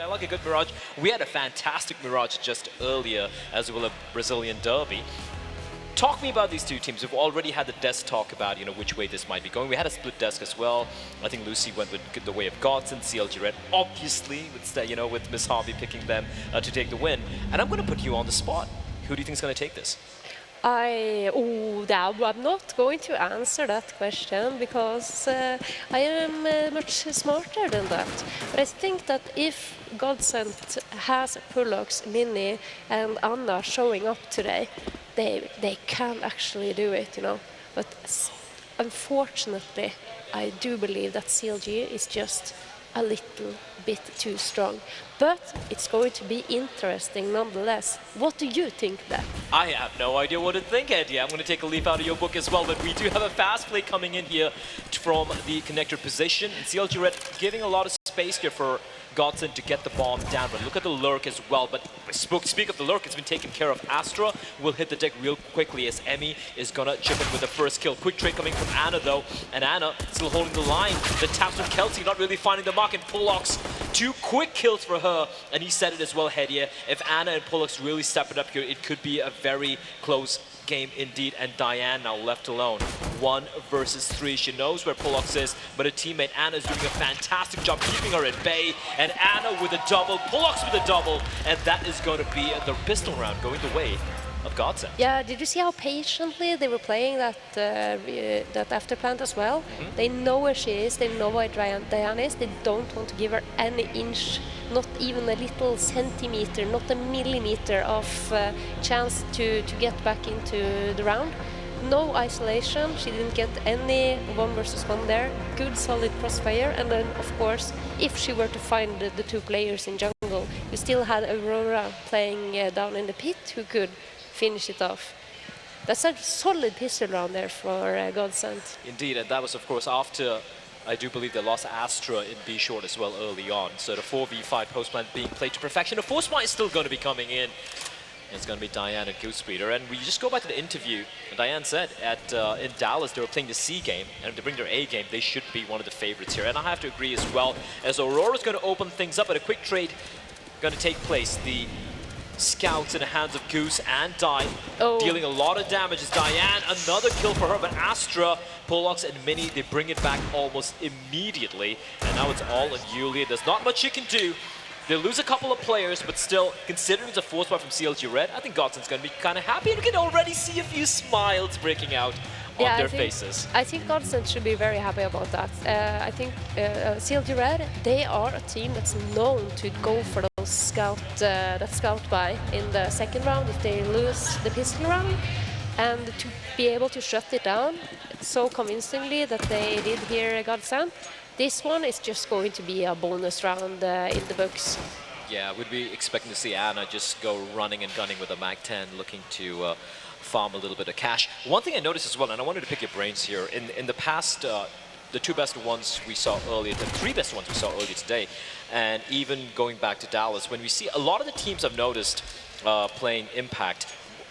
I like a good Mirage. We had a fantastic Mirage just earlier, as well as a Brazilian derby. Talk me about these two teams. We've already had the desk talk about, which way this might be going. We had a split desk as well. I think Lucy went with the way of GODSENT, CLG Red, obviously, with Miss Harvey picking them to take the win. And I'm going to put you on the spot. Who do you think is going to take this? I'm not going to answer that question because I am much smarter than that. But I think that if GODSENT has pullox, Mini and Anna showing up today, they can actually do it, But unfortunately, I do believe that CLG is just a little bit too strong. But it's going to be interesting nonetheless. What do you think, Ben? I have no idea what to think, Eddie. I'm going to take a leaf out of your book as well, but we do have a fast play coming in here from the connector position. And CLG Red giving a lot of space here for GODSENT to get the bomb down, but look at the lurk as well. But speak of the lurk, it's been taken care of. Astra will hit the deck real quickly as Emmy is gonna chip in with the first kill. Quick trade coming from Anna though, and Anna still holding the line. The taps from Kelsey not really finding the mark, and pullox, 2 quick kills for her, and he said it as well, Hedia. If Anna and pullox really step it up here, it could be a very close game indeed, and Diane now left alone. 1 versus 3. She knows where pullox is, but her teammate Anna is doing a fantastic job keeping her at bay, and Anna with a double, pullox with a double, and that is going to be the pistol round going the way of GODSENT. Yeah, did you see how patiently they were playing that after plant as well? Mm-hmm. They know where she is, they know where Diane is, they don't want to give her any inch, not even a little centimeter, not a millimeter of chance to get back into the round. No isolation, she didn't get any 1 versus 1 there. Good solid crossfire, and then of course, if she were to find the 2 players in jungle, we still had Aurora playing down in the pit who could finish it off. That's a solid pistol round there for GODSENT. Indeed, and that was of course after, I do believe they lost Astra in B short as well early on. So the 4v5 post plant being played to perfection. The force point is still going to be coming in. It's going to be Diane and Goosebeater. And we just go back to the interview. Diane said in Dallas they were playing the C game, and if they bring their A game, they should be one of the favorites here. And I have to agree as well, as Aurora's going to open things up, but a quick trade going to take place. The scouts in the hands of Goose and Di, dealing a lot of damage. As Diane, another kill for her, but Astra, pullox, and Mini, they bring it back almost immediately. And now it's all on Yulia. There's not much she can do. They lose a couple of players, but still, considering it's a force bar from CLG Red, I think GODSENT's going to be kind of happy, and we can already see a few smiles breaking out on their faces. I think GODSENT should be very happy about that. I think CLG Red, they are a team that's known to go for those scout buy in the second round if they lose the pistol round, and to be able to shut it down so convincingly that they did here GODSENT. This one is just going to be a bonus round in the books. Yeah, we'd be expecting to see Anna just go running and gunning with a Mag-10, looking to farm a little bit of cash. One thing I noticed as well, and I wanted to pick your brains here, in the past, the 2 best ones we saw earlier, the 3 best ones we saw earlier today, and even going back to Dallas, when we see a lot of the teams I've noticed playing Impact,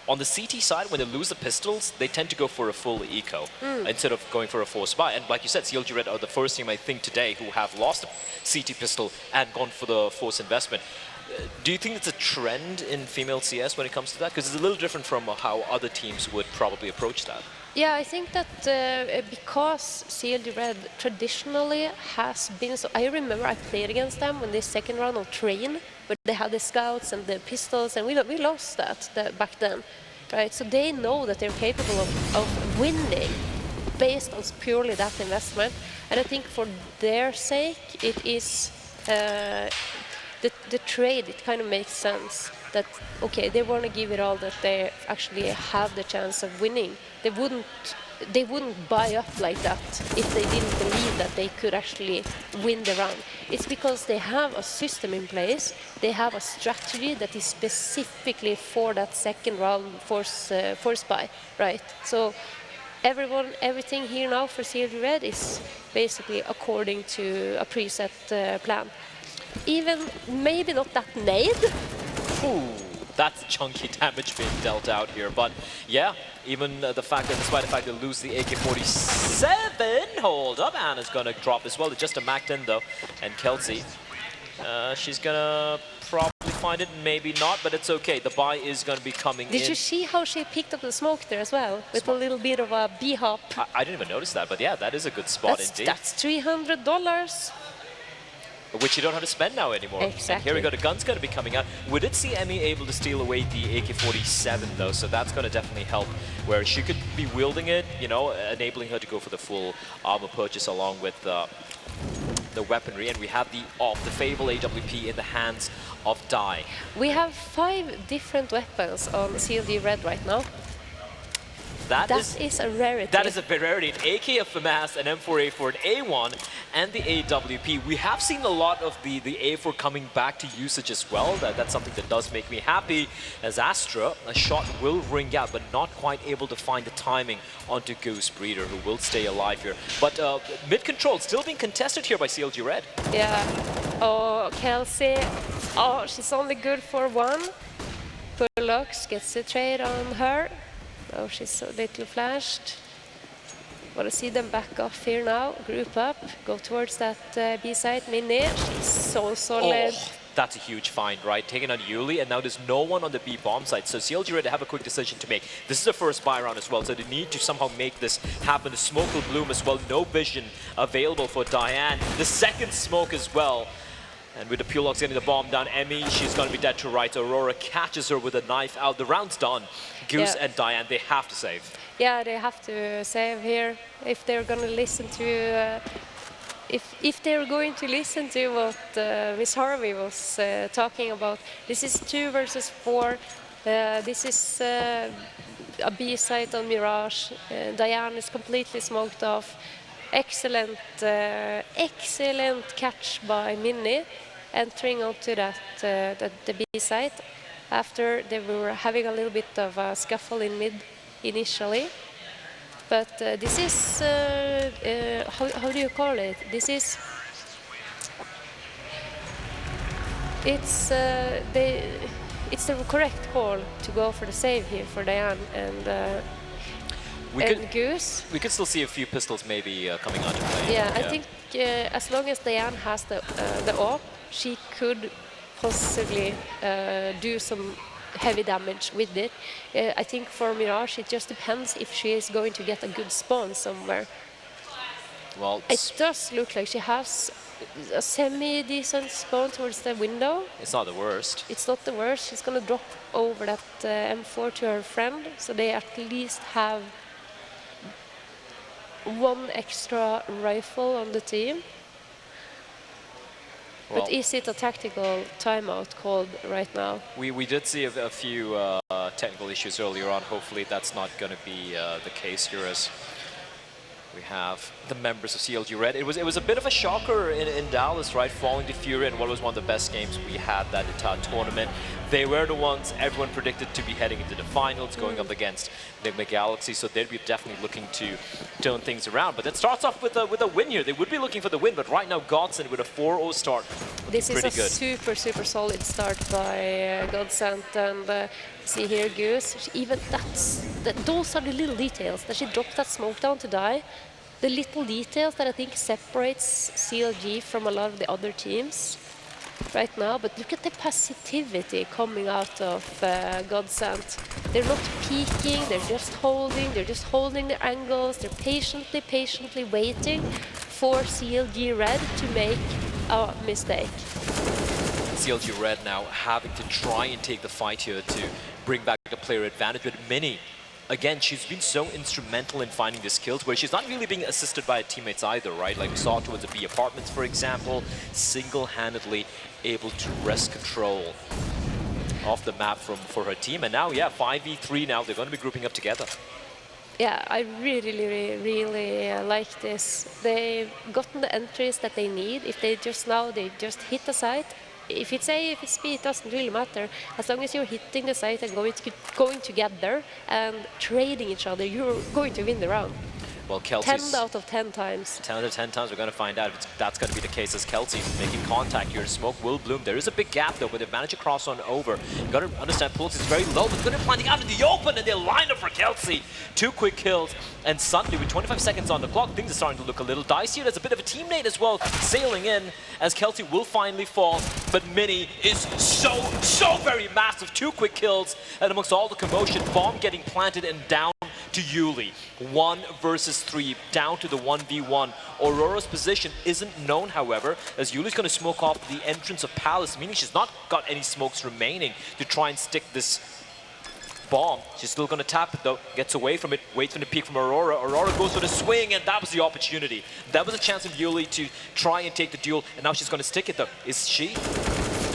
on the CT side, when they lose the pistols, they tend to go for a full eco instead of going for a force buy. And like you said, CLG Red are the first team, I think, today who have lost a CT pistol and gone for the force investment. Do you think it's a trend in female CS when it comes to that? Because it's a little different from how other teams would probably approach that. Yeah, I think that because CLG Red traditionally has been so... I remember I played against them when they second round of Train, but they had the scouts and the pistols, and we lost that back then, right? So they know that they're capable of winning based on purely that investment. And I think for their sake, it is the trade. It kind of makes sense that, okay, they want to give it all that they actually have the chance of winning. They wouldn't buy up like that if they didn't believe that they could actually win the round. It's because they have a system in place, they have a strategy that is specifically for that second round force buy, right? So everything here now for CLG Red is basically according to a preset plan. Even maybe not that nade. Ooh, that's chunky damage being dealt out here, but yeah, even the fact that despite the fact they lose the AK-47, hold up, Anna's gonna drop as well. It's just a Mag-10 though, and Kelsey She's gonna probably find it, maybe not, but it's okay. The buy is gonna be coming in. Did you see how she picked up the smoke there as well? With a little bit of a B-hop. I didn't even notice that, but yeah, that is a good spot indeed. That's $300. Which you don't have to spend now anymore. Exactly. And here we go, the gun's going to be coming out. We did see Emmy able to steal away the AK-47 though, so that's going to definitely help, where she could be wielding it, you know, enabling her to go for the full armor purchase along with the weaponry. And we have the Fable AWP in the hands of Dai. We have 5 different weapons on CLG Red right now. That is a rarity. That is a rarity. An AK of FAMAS, an M4A4, an A1, and the AWP. We have seen a lot of the A4 coming back to usage as well. That's something that does make me happy. As Astra, a shot will ring out, but not quite able to find the timing onto Goose Breeder, who will stay alive here. But mid control still being contested here by CLG Red. Yeah. Oh, Kelsey. Oh, she's only good for 1. Pullox gets the trade on her. Oh, she's so little flashed. Want to see them back off here now. Group up, go towards that B side. Minnie, she's so solid. Oh, that's a huge find, right? Taking on Yuli, and now there's no one on the B bomb side. So CLG Red have a quick decision to make. This is the first buy round as well, so they need to somehow make this happen. The smoke will bloom as well. No vision available for Diane. The second smoke as well. And with the pullox getting the bomb down, Emmy, she's going to be dead to right. Aurora catches her with a knife out. The round's done. Goose and Diane, they have to save. Yeah, they have to save here if they're going to listen to if they're going to listen to what Miss Harvey was talking about. This is 2 versus 4. This is a B site on Mirage. Diane is completely smoked off. Excellent, excellent catch by Minnie, entering onto the B site after they were having a little bit of a scuffle in mid initially. But this is, how do you call it? This is, it's the correct call to go for the save here for Diane and Goose. We could still see a few pistols maybe coming onto play. Yeah, I think as long as Diane has the AWP, she could possibly do some heavy damage with it. I think for Mirage, it just depends if she is going to get a good spawn somewhere. Well, it does look like she has a semi-decent spawn towards the window. It's not the worst. It's not the worst. She's going to drop over that M4 to her friend, so they at least have 1 extra rifle on the team. Well, but is it a tactical timeout called right now? We did see a few technical issues earlier on. Hopefully that's not going to be the case here, as we have the members of CLG Red. It was a bit of a shocker in Dallas, right? Falling to Fury in what was one of the best games we had that entire tournament. They were the ones everyone predicted to be heading into the finals, going up against the Galaxy, so they'd be definitely looking to turn things around. But it starts off with a win here. They would be looking for the win, but right now GODSENT with a 4-0 start. This is a good. super solid start by GODSENT, and see here Goose. Even those are the little details that she dropped that smoke down to die. The little details that I think separates CLG from a lot of the other teams right now. But look at the positivity coming out of GODSENT. They're not peeking, they're just holding their angles, they're patiently waiting for CLG Red to make a mistake. CLG Red now having to try and take the fight here to bring back the player advantage, but Minnie, again, she's been so instrumental in finding the kills where she's not really being assisted by her teammates either, right? Like we saw towards the B apartments, for example, single-handedly able to wrest control off the map for her team. And now, yeah, 5v3 now, they're going to be grouping up together. Yeah, I really like this. They've gotten the entries that they need. If they just hit the site. If it's A, if it's B, it doesn't really matter. As long as you're hitting the site and going together and trading each other, you're going to win the round. Well, Kelsey's 10 out of 10 times. 10 out of 10 times, we're going to find out if that's going to be the case as Kelsey making contact here. Smoke will bloom. There is a big gap though, but they've managed to cross on over. You got to understand, pullox is very low, but going to finding out in the open, and they line up for Kelsey. 2 quick kills, and suddenly with 25 seconds on the clock, things are starting to look a little dicey. There's a bit of a teammate as well sailing in as Kelsey will finally fall, but Mini is so very massive. 2 quick kills, and amongst all the commotion, bomb getting planted and down to Yuli. 1 versus 3, down to the 1v1. Aurora's position isn't known, however, as Yuli's going to smoke off the entrance of Palace, meaning she's not got any smokes remaining to try and stick this bomb. She's still going to tap it though, gets away from it, waits for the peek from Aurora. Aurora goes for the swing, and that was the opportunity. That was a chance of Yuli to try and take the duel, and now she's going to stick it though. Is she?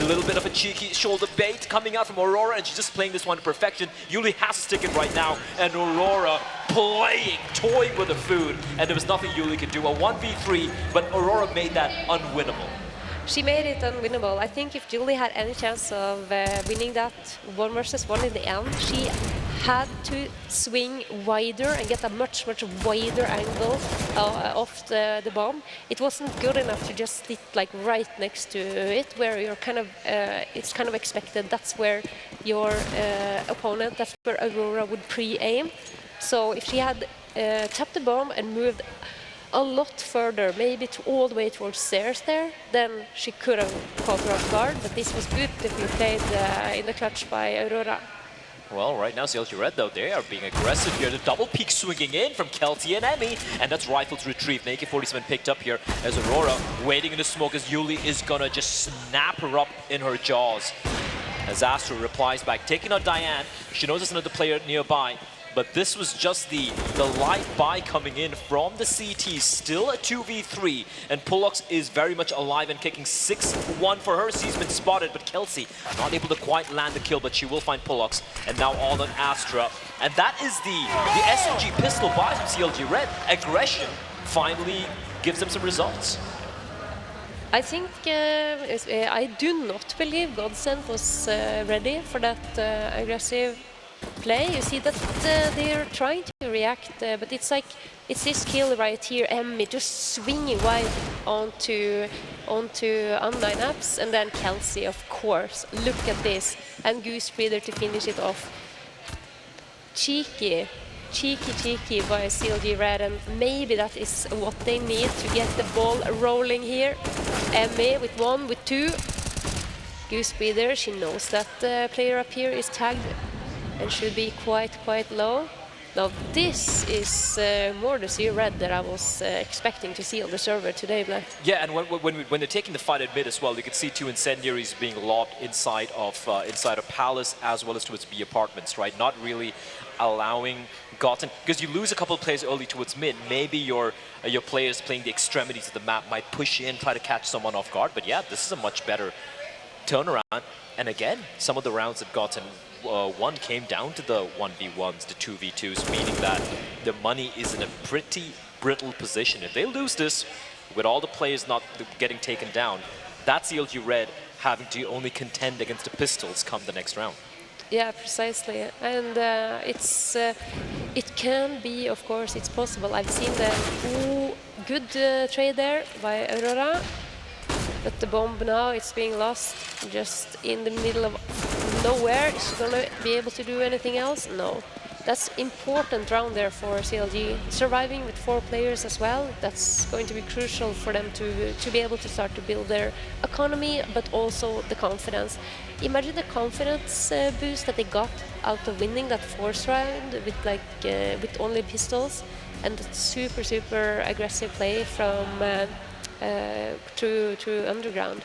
A little bit of a cheeky shoulder bait coming out from Aurora, and she's just playing this one to perfection. Yuli has to stick it right now, and Aurora toying with the food, and there was nothing Yuli could do. A 1v3, but Aurora made that unwinnable. She made it unwinnable. I think if Julie had any chance of winning that 1 versus 1 in the end, she had to swing wider and get a much wider angle off the bomb. It wasn't good enough to just sit like right next to it, where you're kind of it's kind of expected. That's where your opponent, that's where Aurora would pre-aim. So if she had tapped the bomb and moved a lot further, maybe all the way towards stairs there, then she could have caught her off guard. But this was beautifully played in the clutch by Aurora. Well, right now CLG Red though, they are being aggressive here. The double peek swinging in from Kelsey and Emmy, and that's rifles retrieved. An AK-47 picked up here as Aurora waiting in the smoke as Yuli is gonna just snap her up in her jaws. As Astra replies back, taking out Diane. She knows there's another player nearby. But this was just the light buy coming in from the CT. Still a 2v3, and pullox is very much alive and kicking. 6-1 for her. She's been spotted, but Kelsey not able to quite land the kill, but she will find pullox. And now all on Astra. And that is the SMG pistol buy from CLG Red. Aggression finally gives them some results. I think I do not believe GODSENT was ready for that aggressive play. You see that they're trying to react, but it's like it's this kill right here, Emmy just swinging wide onto unline-ups, and then Kelsey, of course. Look at this, and Goose Breeder to finish it off. Cheeky by CLG Red, and maybe that is what they need to get the ball rolling here. Emmy with 1, with 2. Goose Breeder, she knows that the player up here is tagged and should be quite low. Now this is more the CLG Red that I was expecting to see on the server today, Black. Yeah, and when they're taking the fight at mid as well, you can see 2 incendiaries being lobbed inside of Palace as well as towards B apartments, right? Not really allowing GODSENT, because you lose a couple of players early towards mid. Maybe your players playing the extremities of the map might push in, try to catch someone off guard. But yeah, this is a much better turnaround. And again, some of the rounds that GODSENT won came down to the 1v1s, the 2v2s, meaning that the money is in a pretty brittle position. If they lose this, with all the players not getting taken down, that's CLG Red having to only contend against the pistols come the next round. Yeah, precisely. And it can be, of course, it's possible. I've seen the good trade there by Aurora. But the bomb now, it's being lost just in the middle of nowhere. Is she gonna be able to do anything else? No. That's important round there for CLG. Surviving with 4 players as well, that's going to be crucial for them to be able to start to build their economy, but also the confidence. Imagine the confidence boost that they got out of winning that 4th round with only pistols, and that super aggressive play from to Underground.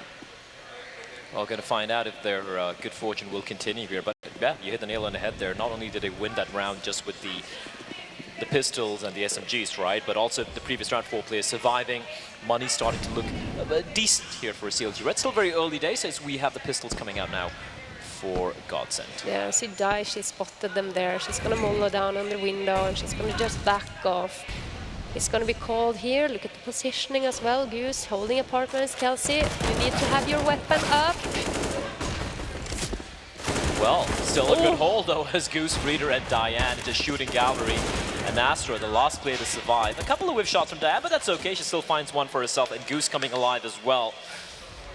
Well, going to find out if their good fortune will continue here. But yeah, you hit the nail on the head there. Not only did they win that round just with the pistols and the SMGs, right? But also the previous round, 4 players surviving. Money starting to look decent here for CLG Red. Still very early days as we have the pistols coming out now for GODSENT. Yeah, she died. She spotted them there. She's going to mollo down on the window, and she's going to just back off. It's going to be called here. Look at the positioning as well. Goose holding apartments. Kelsey, you need to have your weapon up. Well, still a good hold though as Goose Breeder and Diane into shooting gallery. And Astra, the last player to survive. A couple of whiff shots from Diane, but that's okay. She still finds one for herself, and Goose coming alive as well.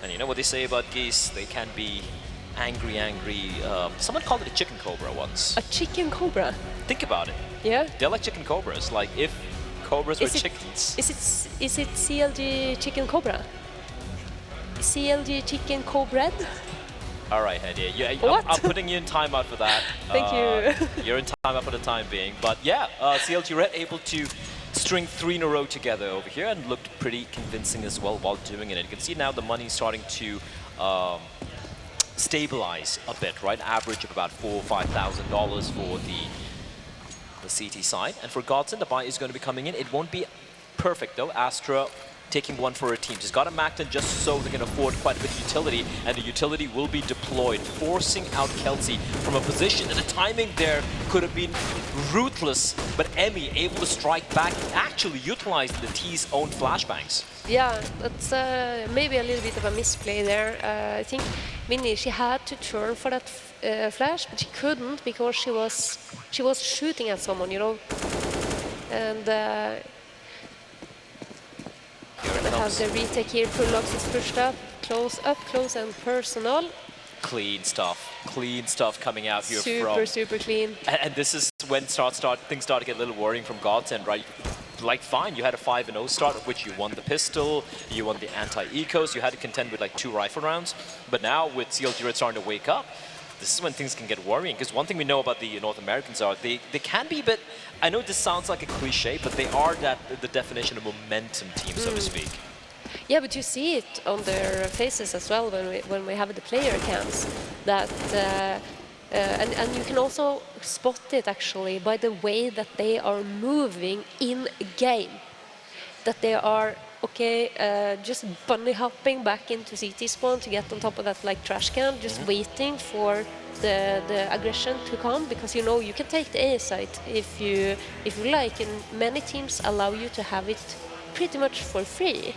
And you know what they say about geese? They can be angry. Someone called it a chicken cobra once. A chicken cobra? Think about it. Yeah? They're like chicken cobras. Like if cobras were chickens. Is it CLG chicken cobra? CLG chicken cobra? All right, Hedy. Yeah, I'm putting you in timeout for that. Thank you. You're in timeout for the time being. But yeah, CLG Red able to string 3 in a row together over here and looked pretty convincing as well while doing it. And you can see now the money starting to stabilize a bit, right? Average of about $4,000 or $5,000 for the CT side. And for GODSENT, the buy is going to be coming in. It won't be perfect though. Astra taking one for her team. She's got a Macton just so they can afford quite a bit of utility, and the utility will be deployed, forcing out Kelsey from a position, and the timing there could have been ruthless, but Emmy able to strike back, actually utilized the T's own flashbangs. Yeah, that's maybe a little bit of a misplay there. I think Minnie, she had to turn for that flash, but she couldn't because she was shooting at someone, you know. And we have the retake here. Pullox is pushed up, close and personal. Clean stuff coming out here Super clean. And this is when things start to get a little worrying from GODSENT, right? Like fine, you had a 5-0 start, of which you won the pistol, you won the anti-ecos, you had to contend with like 2 rifle rounds. But now with CLG Red starting to wake up, this is when things can get worrying. Because one thing we know about the North Americans are they can be a bit, I know this sounds like a cliche, but they are the definition of momentum team, so to speak. Yeah, but you see it on their faces as well when we have the player cams. That and you can also spot it actually by the way that they are moving in a game. That they are just bunny hopping back into CT spawn to get on top of that like trash can, just waiting for the aggression to come, because you know you can take the A site if you like, and many teams allow you to have it pretty much for free.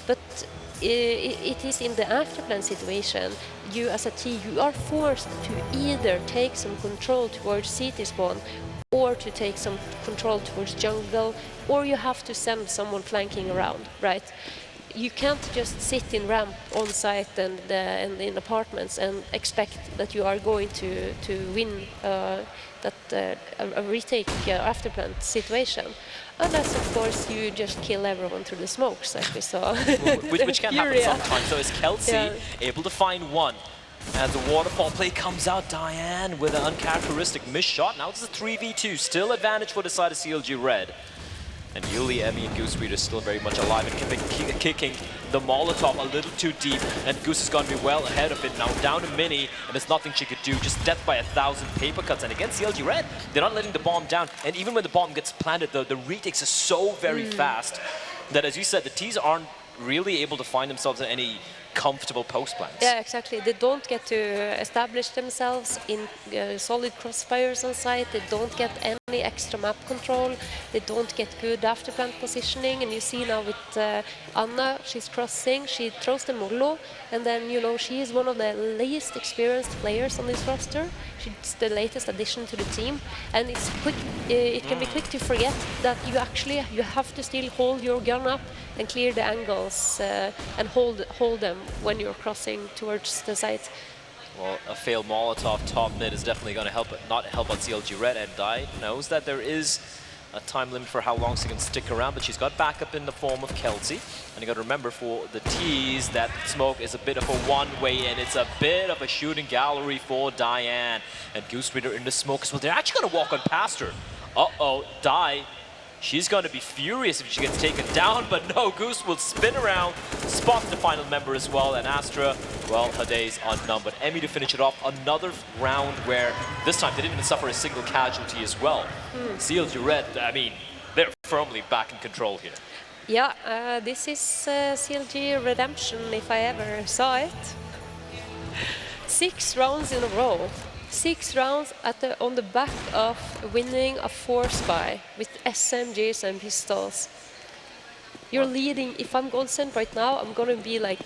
But it is in the afterplan situation, you as a team, you are forced to either take some control towards CT spawn or to take some control towards jungle, or you have to send someone flanking around, right? You can't just sit in ramp on site and in apartments and expect that you are going to win a retake afterplant situation. Unless, of course, you just kill everyone through the smokes, like we saw. which can happen sometimes. So is Kelsey able to find one? As the waterfall play comes out, Diane with an uncharacteristic miss shot. Now it's a 3v2, still advantage for the side of CLG Red. And Yuli, Emmy, and Goose are still very much alive and kicking the Molotov a little too deep. And Goose is going to be well ahead of it now. Down to Minnie, and there's nothing she could do. Just death by 1,000 paper cuts. And against CLG Red, they're not letting the bomb down. And even when the bomb gets planted, the retakes are so very fast that, as you said, the T's aren't really able to find themselves in any comfortable post plans. Yeah, exactly. They don't get to establish themselves in solid crossfires on site. They don't get any extra map control. They don't get good afterplant positioning. And you see now with Anna, she's crossing, she throws the Molo, and then, you know, she is one of the least experienced players on this roster. She's the latest addition to the team, and it's quick. It can be quick to forget that you have to still hold your gun up and clear the angles and hold them when you're crossing towards the site. Well, a failed Molotov top mid is definitely going to not help on CLG Red, and Dai knows that there is a time limit for how long she can stick around, but she's got backup in the form of Kelsey. And you got to remember, for the T's, that smoke is a bit of a one-way, and it's a bit of a shooting gallery for Diane. And Goose Reader in the smoke as well. They're actually going to walk on past her. Uh-oh, Dai. She's going to be furious if she gets taken down, but no, Goose will spin around, spot the final member as well, and Astra, well, her day's unnumbered. Emmy to finish it off, another round where this time they didn't even suffer a single casualty as well. CLG Red, I mean, they're firmly back in control here. Yeah, this is CLG redemption if I ever saw it. 6 rounds in a row. 6 rounds on the back of winning a 4-spy with SMGs and pistols. You're leading. If I'm GODSENT right now, I'm gonna be like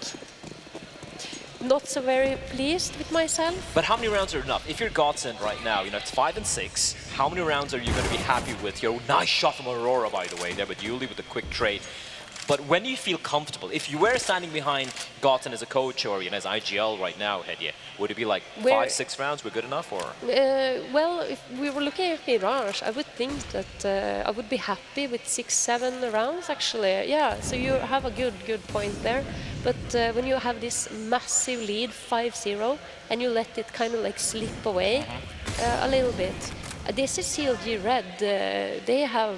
not so very pleased with myself. But how many rounds are enough? If you're GODSENT right now, you know, it's 5 and 6. How many rounds are you going to be happy with? Your nice shot from Aurora, by the way, there with Yuli with a quick trade. But when you feel comfortable, if you were standing behind GODSENT as a coach or, you know, as IGL right now, Hedje, would it be like 5, 6 rounds were good enough, or? Well, if we were looking at Mirage, I would think that I would be happy with 6, 7 rounds, actually. Yeah, so you have a good point there. But when you have this massive lead, 5-0, and you let it kind of like slip away a little bit. This is CLG Red. They have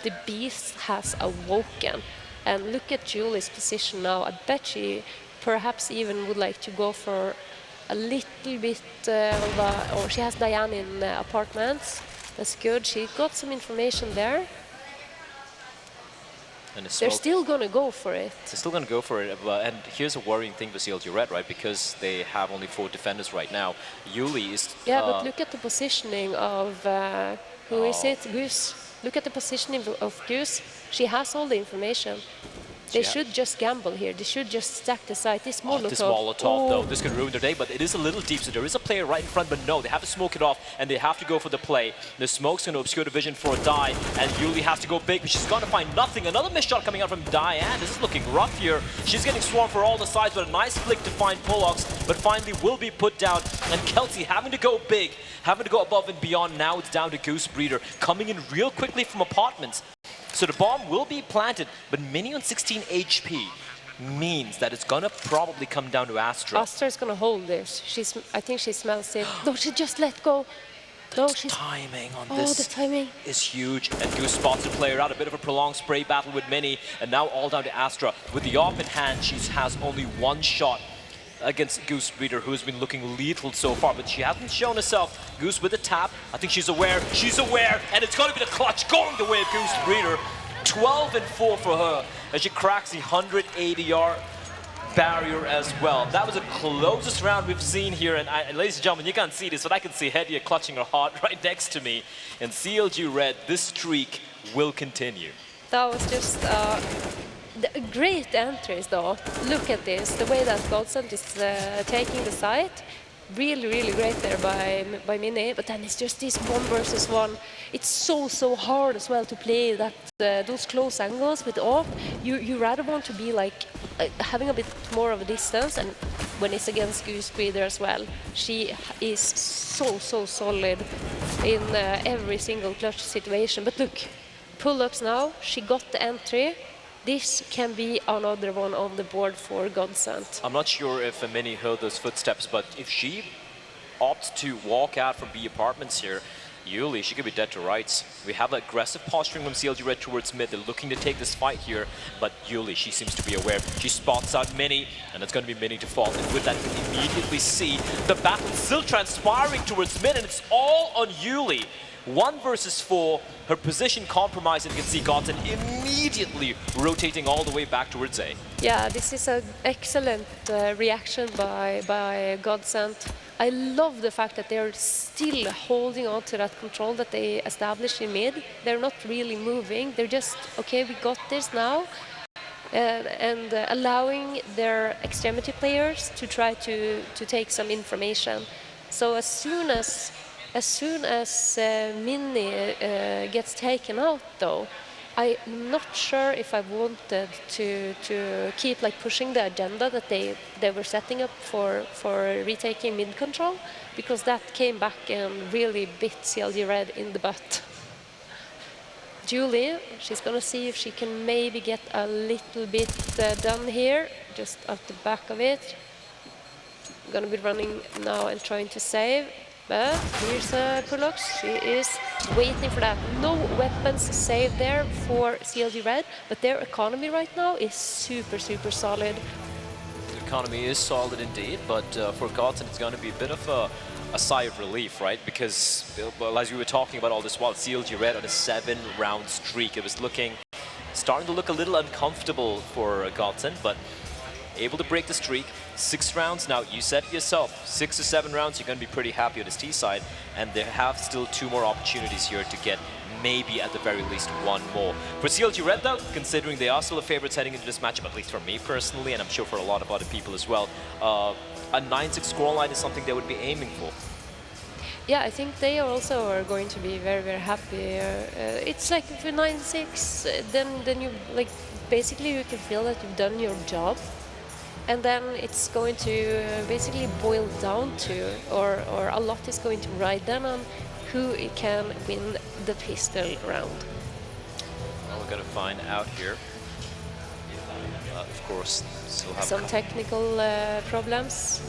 the beast has awoken, and look at Julie's position now. I bet she perhaps even would like to go for a little bit of a, or she has Diane in apartments. That's good. She got some information there. And they're still going to go for it. They're still going to go for it. And here's a worrying thing for CLG Red, right? Because they have only 4 defenders right now. Yuli is... Yeah, but look at the positioning of... who is it? Goose. Look at the positioning of Goose. She has all the information. They should just gamble here. They should just stack the site. This Molotov. This Molotov, though, this could ruin their day, but it is a little deep, so there is a player right in front, but no, they have to smoke it off, and they have to go for the play. The smoke's going to obscure the vision for a Die, and Yuli has to go big, but she's going to find nothing. Another missed shot coming out from Diane. This is looking rough here. She's getting swarmed for all the sides, but a nice flick to find pullox, but finally will be put down, and Kelsey having to go big, having to go above and beyond. Now it's down to Goose Breeder, coming in real quickly from apartments. So the bomb will be planted, but Mini on 16 HP means that it's gonna probably come down to Astra. Astra is gonna hold this. I think she smells it. No, she just let go. No, the timing on the this timing is huge. And Goose spots the player out. A bit of a prolonged spray battle with Mini, and now all down to Astra. With the AWP in hand, she has only 1 shot against Goose Breeder, who has been looking lethal so far, but she hasn't shown herself. Goose with a tap. I think she's aware, and it's going to be the clutch going the way of Goose Breeder. 12 and 4 for her as she cracks the 180-yard barrier as well. That was the closest round we've seen here, and ladies and gentlemen, you can't see this, but I can see Hedje clutching her heart right next to me. And CLG Red, this streak will continue. That was just great entries, though. Look at this, the way that GODSENT is taking the site. Really, really great there by Mini, but then it's just this 1 versus 1. It's so hard as well to play that those close angles with AWP. You rather want to be like having a bit more of a distance, and when it's against Goose Breeder as well, she is so solid in every single clutch situation. But look, pull-ups now, she got the entry. This can be another one on the board for GODSENT. I'm not sure if Mini heard those footsteps, but if she opts to walk out from B apartments here, Yuli, she could be dead to rights. We have aggressive posturing from CLG Red towards mid. They're looking to take this fight here, but Yuli, she seems to be aware. She spots out Mini, and it's going to be Mini to fall. And with that, you can immediately see the battle still transpiring towards mid, and it's all on Yuli. 1 versus 4, her position compromised, and you can see GODSENT immediately rotating all the way back towards A. Yeah, this is an excellent reaction by GODSENT. I love the fact that they're still holding on to that control that they established in mid. They're not really moving. They're just, okay, we got this now. And allowing their extremity players to try to take some information. So as soon as Mini gets taken out, though, I'm not sure if I wanted to keep like pushing the agenda that they were setting up for retaking mid control, because that came back and really bit CLG Red in the butt. Julie, she's gonna see if she can maybe get a little bit done here, just at the back of it. Gonna be running now and trying to save. But here's a pullox. She is waiting for that. No weapons saved there for CLG Red, but their economy right now is super solid. The economy is solid indeed, but for GODSENT it's going to be a bit of a sigh of relief, right? Because, well, as we were talking about all this while, CLG Red on a 7-round streak. It was starting to look a little uncomfortable for GODSENT, but able to break the streak. 6 rounds. Now, you said it yourself, 6 to 7 rounds, you're going to be pretty happy on his T side, and they have still 2 more opportunities here to get maybe at the very least one more. For CLG Red though, considering they are still the favorites heading into this matchup, at least for me personally, and I'm sure for a lot of other people as well, a 9-6 scoreline is something they would be aiming for. Yeah, I think they also are going to be very, very happy. It's like if you're 9-6, then you like basically you can feel that you've done your job, and then it's going to basically boil down to, or a lot is going to ride then on who can win the pistol round. Well, we're gonna find out here. Of course, still have some technical problems.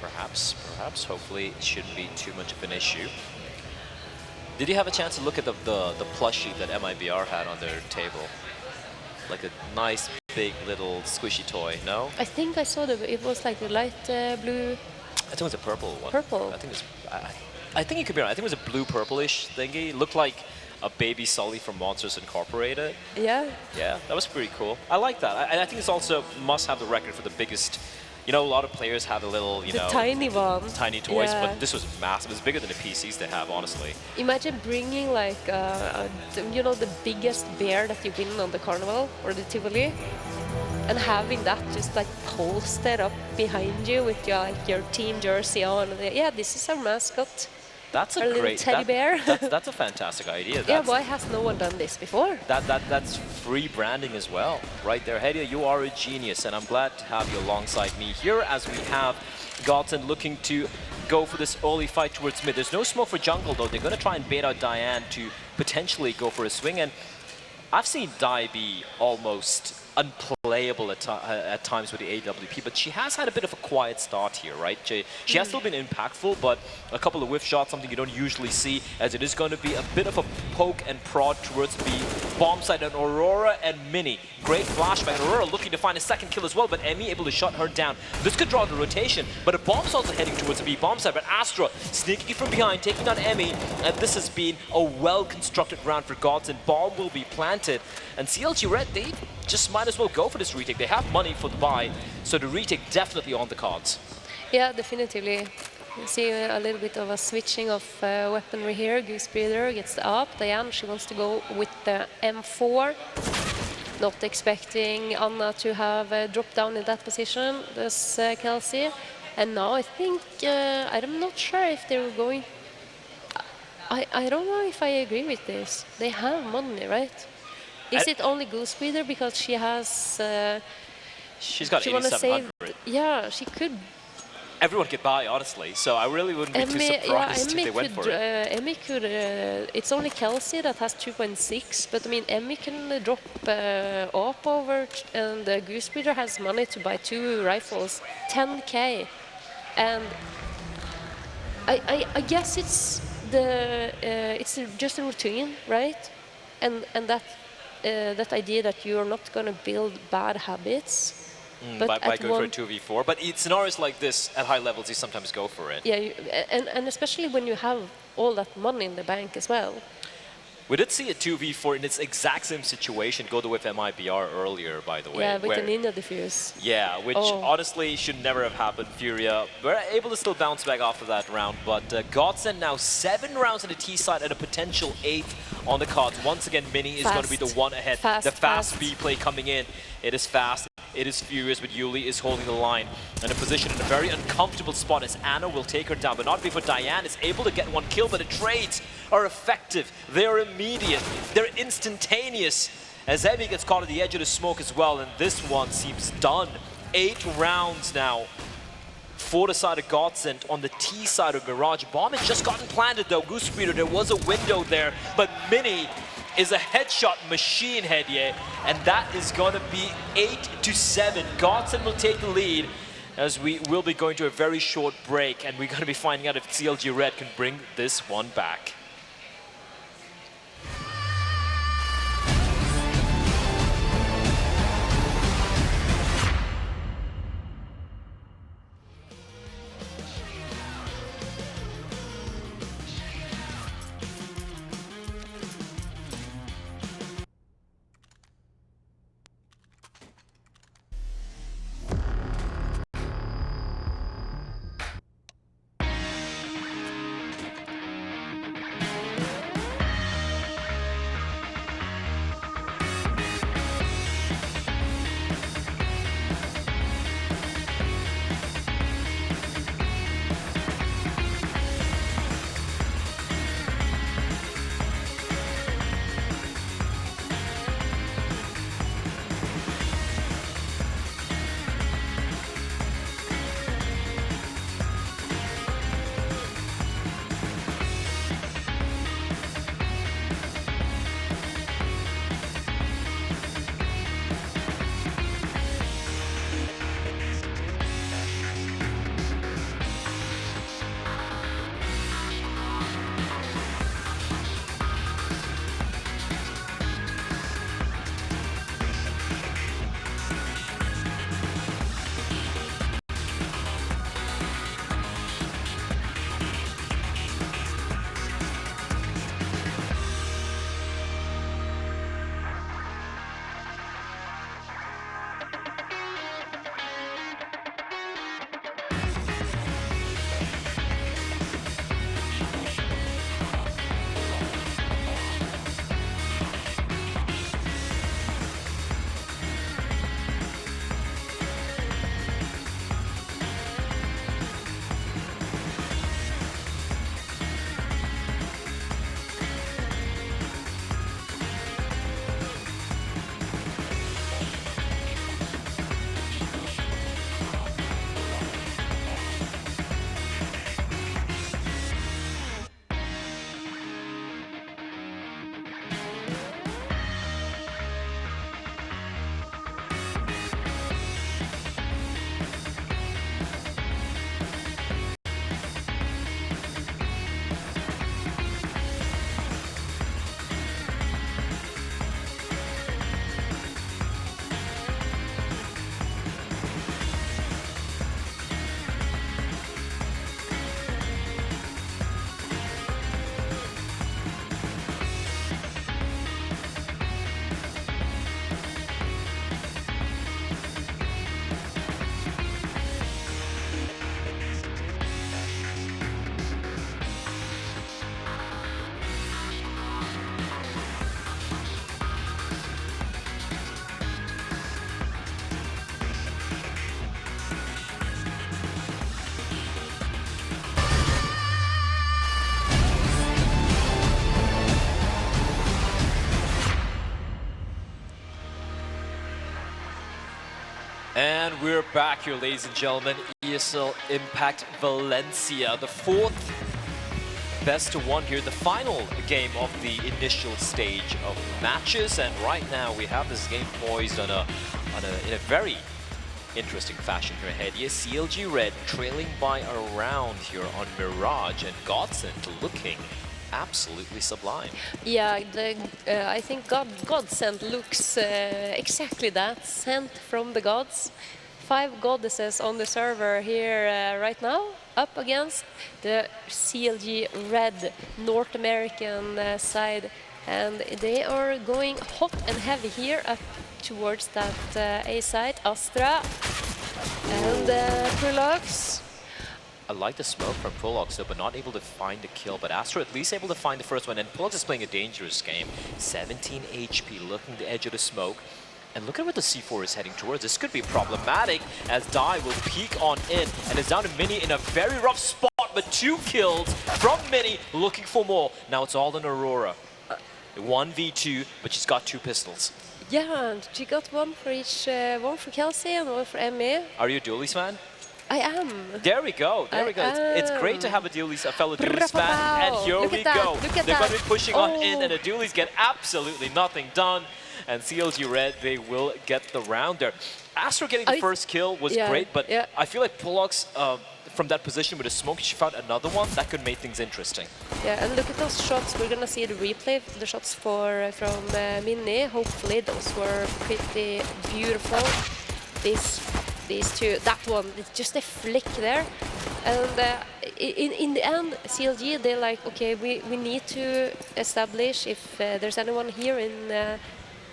Perhaps. Hopefully, it shouldn't be too much of an issue. Did you have a chance to look at the plushie that MIBR had on their table? Like a nice, big, little squishy toy, no? I think I saw it was like a light blue. I think it was a purple one. Purple? I think it was, I think it could be right. I think it was a blue-purplish thingy. It looked like a baby Sully from Monsters Incorporated. Yeah. Yeah, that was pretty cool. I like that. I think it's also must have the record for the biggest. You know, a lot of players have a little, you know, tiny one, tiny toys, yeah. but this was massive. It's bigger than the PCs they have, honestly. Imagine bringing like, you know, the biggest bear that you win on the carnival or the Tivoli, and having that just like posted up behind you with your team jersey on. Yeah, this is our mascot. That's a little great teddy bear. That's a fantastic idea. Yeah, why has no one done this before? That's free branding as well, right there. Hedia, you are a genius, and I'm glad to have you alongside me here as we have GODSENT looking to go for this early fight towards mid. There's no smoke for jungle, though. They're going to try and bait out Diane to potentially go for a swing, and I've seen Di be almost unplayable at times with the AWP, but she has had a bit of a quiet start here, right? She has still been impactful, but a couple of whiff shots, something you don't usually see, as it is going to be a bit of a poke and prod towards B. Bomb side on Aurora and Mini. Great flashback. Aurora looking to find a second kill as well, but Emmy able to shut her down. This could draw the rotation, but a bomb's also heading towards B bomb side, but Astra sneaking from behind, taking on Emmy, and this has been a well-constructed round for GODSENT. Bomb will be planted, and CLG Red, they just might as well go for this retake. They have money for the buy, so the retake definitely on the cards. Yeah, definitively. You see a little bit of a switching of weaponry here. Goose Breeder gets the up. Diane, she wants to go with the M4. Not expecting Anna to have dropped down in that position, this Kelsey. And now I think, I'm not sure if they were going... I don't know if I agree with this. They have money, right? Is it only Goose Breeder because she has... she's got she 8,700. Yeah, she could... Everyone could buy, honestly, so I really wouldn't be too surprised if they went for it. Emmy could... it's only Kelsey that has 2.6, but I mean, Emmy can drop up over, and Goose Breeder has money to buy 2 rifles, 10k. And I guess it's just a routine, right? And that idea that you're not going to build bad habits. But by going for a 2v4, but in scenarios like this at high levels, you sometimes go for it. Yeah, and especially when you have all that money in the bank as well. We did see a 2v4 in its exact same situation go to with MIBR earlier, by the way. Yeah, with the Ninja Diffuse. Yeah, which honestly should never have happened. Furia were able to still bounce back after that round, but GODSENT now 7 rounds on the T side and a potential 8th on the cards. Once again, Mini is going to be the one ahead. The fast B play coming in. It is fast. It is furious, but Yuli is holding the line and a position in a very uncomfortable spot as Anna will take her down, but not before Diane is able to get one kill, but the trades are effective. They are immediate. They're instantaneous as Emmy gets caught at the edge of the smoke as well, and this one seems done. 8 rounds now for the side of GODSENT. On the T side of Mirage, bomb has just gotten planted though. Goose Breeder, there was a window there, but Mini is a headshot machine, Hedye, and that is going to be 8-7. GODSENT will take the lead as we will be going to a very short break, and we're going to be finding out if CLG Red can bring this one back. And we're back here, ladies and gentlemen. ESL Impact Valencia, the fourth best to one here, the final game of the initial stage of matches. And right now we have this game poised in a very interesting fashion here ahead. Yes, CLG Red trailing by a round here on Mirage, and GODSENT looking absolutely sublime. Yeah, I think GODSENT looks exactly that, sent from the gods. 5 goddesses on the server here right now, up against the CLG Red North American side. And they are going hot and heavy here up towards that A side. Astra and pullox. I like the smoke from pullox though, but not able to find the kill. But Astra at least able to find the first one, and pullox is playing a dangerous game. 17 HP, looking the edge of the smoke. And look at where the C4 is heading towards. This could be problematic as Die will peek on in, and is down to Mini in a very rough spot, but 2 kills from Mini, looking for more. Now it's all in Aurora. 1v2, but she's got 2 pistols. Yeah, and she got one for each, one for Kelsey and one for Emmy. Are you a duelist fan? I am. There we go. There we go. It's great to have a fellow duelist fan. And here we go. They're going to be pushing on in, and the duelies get absolutely nothing done. And CLG Red, they will get the round there. Astra getting the first kill was great, but I feel like pullox, from that position with the smoke, she found another one that could make things interesting. Yeah, and look at those shots. We're gonna see the replay, the shots from Mini. Hopefully those were pretty beautiful. These two, that one, it's just a flick there. And in the end, CLG, they're like, okay, we need to establish if there's anyone here in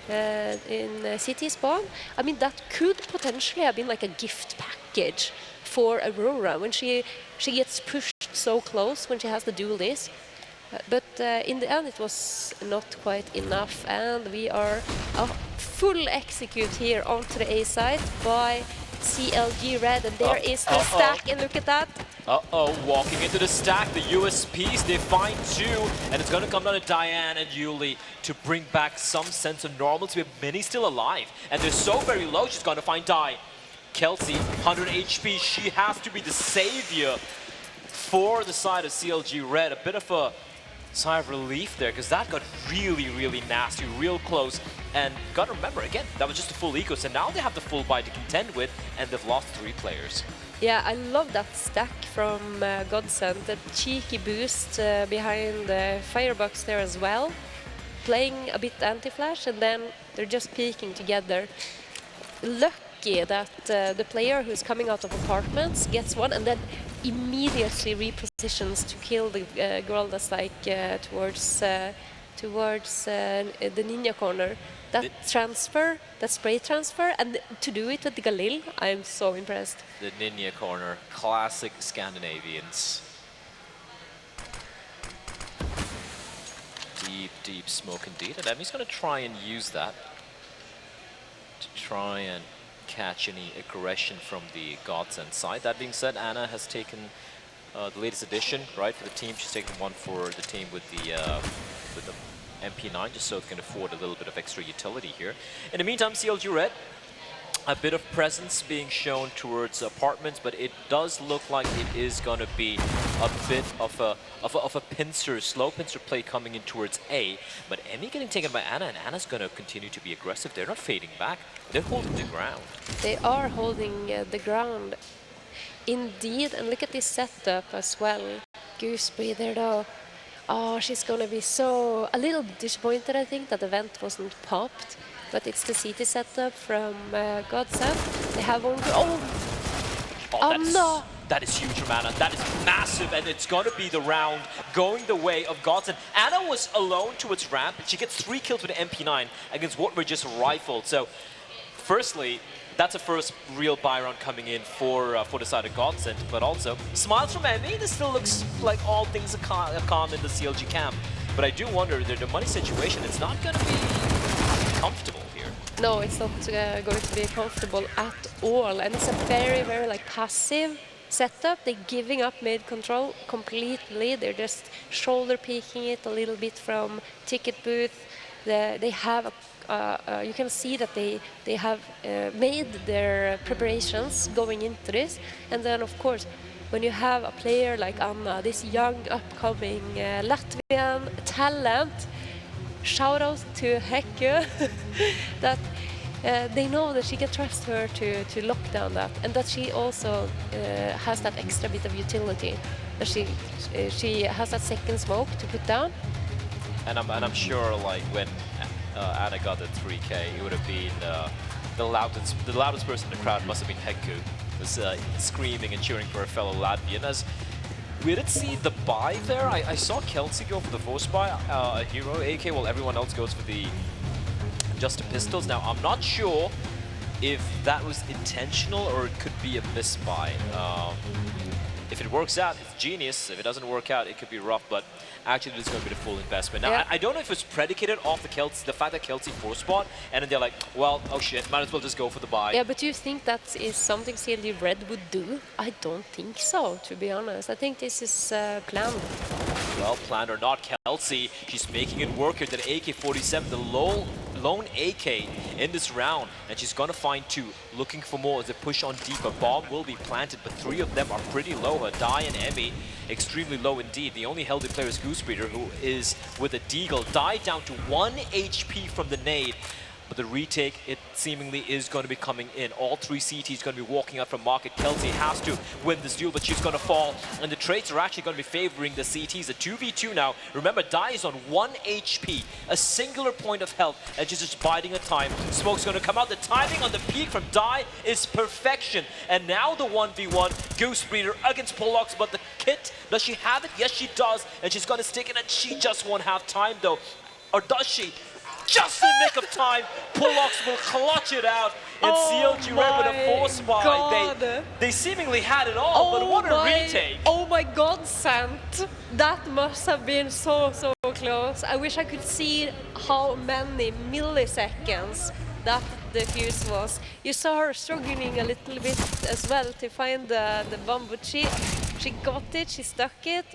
CT spawn. I mean, that could potentially have been like a gift package for Aurora when she gets pushed so close when she has the duelist. But in the end, it was not quite enough, and we are a full execute here onto the A side by CLG Red, and there is the stack, and look at that. Walking into the stack, the USPs, they find 2, and it's going to come down to Diane and Yuli to bring back some sense of normalcy with Mini still alive. And they're so very low, she's going to find Die. Kelsey, 100 HP, she has to be the savior for the side of CLG Red. A bit of a sigh of relief there, because that got really, really nasty, real close. And got to remember, again, that was just a full eco, so now they have the full buy to contend with, and they've lost 3 players. Yeah, I love that stack from GODSENT, the cheeky boost behind the firebox there as well. Playing a bit anti-flash, and then they're just peeking together. Lucky that the player who's coming out of apartments gets one, and then immediately repositions to kill the girl that's like towards the ninja corner. That transfer, that spray transfer, and to do it with the Galil, I'm so impressed. The ninja corner, classic Scandinavians. Deep, deep smoke indeed, and Emmy's going to try and use that to try and catch any aggression from the GODSENT side. That being said, Anna has taken the latest addition, right, for the team. She's taken one for the team with the MP9, just so it can afford a little bit of extra utility here. In the meantime, CLG Red, a bit of presence being shown towards apartments, but it does look like it is going to be a bit of a pincer, slow pincer play coming in towards A. But Emmy getting taken by Anna, and Anna's going to continue to be aggressive. They're not fading back. They're holding the ground. They are holding the ground. Indeed, and look at this setup as well. Goose breather though. Oh, she's gonna be a little disappointed, I think, that the vent wasn't popped. But it's the CT setup from GODSENT. They have only... no! That is huge from Anna. That is massive, and it's going to be the round going the way of GODSENT. Anna was alone towards ramp. She gets 3 kills with the MP9 against what were just rifled. So, firstly, that's a first real buy round coming in for the side of GODSENT, but also smiles from Emmy. This still looks like all things are calm in the CLG camp. But I do wonder that the money situation, it's not going to be comfortable here. No, it's not going to be comfortable at all, and it's a very, very like passive setup. They're giving up mid control completely. They're just shoulder peeking it a little bit from ticket booth. they have you can see that they have made their preparations going into this, and then of course when you have a player like Anna, this young upcoming Latvian talent, shout out to Hekke that they know that she can trust her to lock down that, and that she also has that extra bit of utility, that she has that second smoke to put down. And I'm sure like when Anna got the 3K, it would have been the loudest person in the crowd must have been Hekku, was screaming and cheering for her fellow Latvian. As we did see the buy there, I saw Kelsey go for the force buy, a hero AK, while everyone else goes for the just the pistols. Now I'm not sure if that was intentional or it could be a misbuy. If it works out, it's genius. If it doesn't work out, it could be rough, but actually it's going to be the full investment. Now, Yeah. I don't know if it's predicated off the fact that Kelsey force bought, and then they're like, well, oh shit, might as well just go for the buy. Yeah, but do you think that is something CLG Red would do? I don't think so, to be honest. I think this is planned. Well, planned or not, Kelsey, she's making it work here. That AK-47, the lone AK in this round, and she's gonna find two. Looking for more as they push on deep. A bomb will be planted, but three of them are pretty low. Her Die and Emmy, extremely low indeed. The only healthy player is Goosebreeder, who is with a Deagle. Die down to 1 HP from the nade. But the retake, it seemingly is going to be coming in. All three CTs going to be walking out from market. Kelsey has to win this duel, but she's going to fall. And the trades are actually going to be favoring the CTs. A 2v2 now. Remember, Die is on 1 HP, a singular point of health, and she's just biding her time. Smoke's going to come out. The timing on the peak from Die is perfection. And now the 1v1, Goosebreeder against pullox, but the kit, does she have it? Yes, she does. And she's going to stick it, and she just won't have time, though. Or does she? Just in the nick of time, pullox will clutch it out, and CLG Red with a force buy. They seemingly had it all, but what a retake! Oh my GODSENT! That must have been so close. I wish I could see how many milliseconds that defuse was. You saw her struggling a little bit as well to find the bomb, but she got it, she stuck it.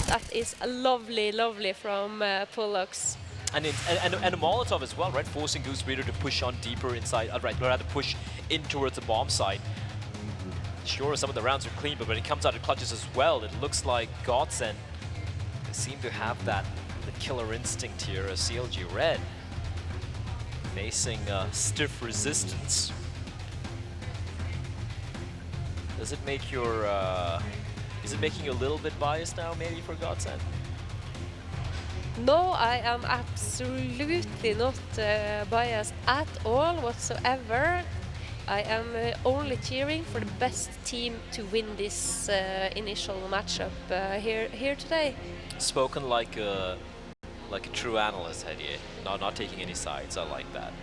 That is lovely from pullox. And a Molotov as well, right? Forcing Goosebreeder to push on deeper inside, right, rather push in towards the bomb site. Sure, some of the rounds are clean, but when it comes out of clutches as well, it looks like GODSENT seem to have the killer instinct here as CLG Red facing stiff resistance. Does it make your, is it making you a little bit biased now, maybe, for GODSENT? No, I am absolutely not biased at all whatsoever. I am only cheering for the best team to win this initial matchup here today. Spoken like a true analyst, Hediye. Not taking any sides. I like that.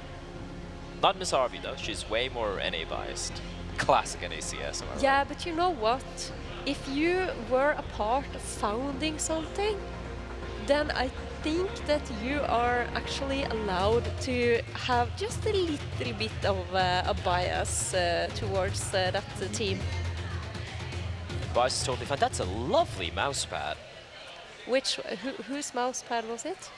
Not Miss Harvey though. She's way more NA biased. Classic NACS. Am I Yeah, right? but you know what? If you were a part of founding something, then I think that you are actually allowed to have just a little bit of a bias towards that team. Bias is totally fine. That's a lovely mouse pad. Whose mouse pad was it?